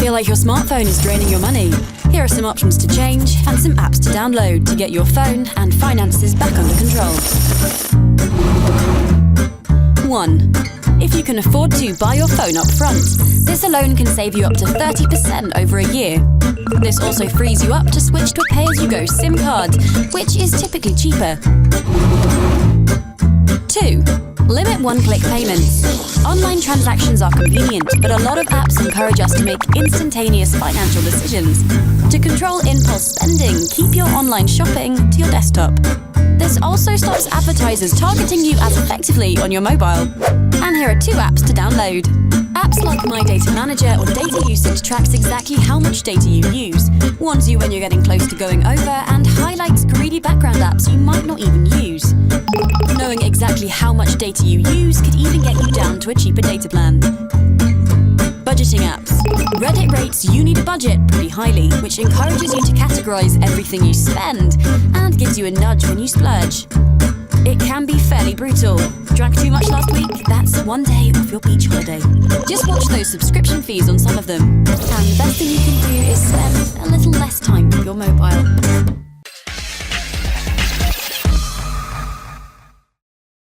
Feel like your smartphone is draining your money? Here are some options to change and some apps to download to get your phone and finances back under control. 1. If you can afford to buy your phone up front, this alone can save you up to 30% over a year. This also frees you up to switch to a pay-as-you-go SIM card, which is typically cheaper. 2. Limit one-click payments. Online transactions are convenient, but a lot of apps encourage us to make instantaneous financial decisions. To control impulse spending, keep your online shopping to your desktop. This also stops advertisers targeting you as effectively on your mobile. And here are 2 apps to download. Apps like My Data Manager or Data Usage tracks exactly how much data you use, warns you when you're getting close to going over, and highlights greedy background apps you might not even use. Knowing exactly how much data you use could even get you down to a cheaper data plan. Budgeting apps. Reddit rates you need a budget pretty highly, which encourages you to categorize everything you spend and gives you a nudge when you splurge. It can be fairly brutal. Drank too much last week? That's 1 day off your beach holiday. Just watch those subscription fees on some of them. And the best thing you can do is spend a little less time with your mobile.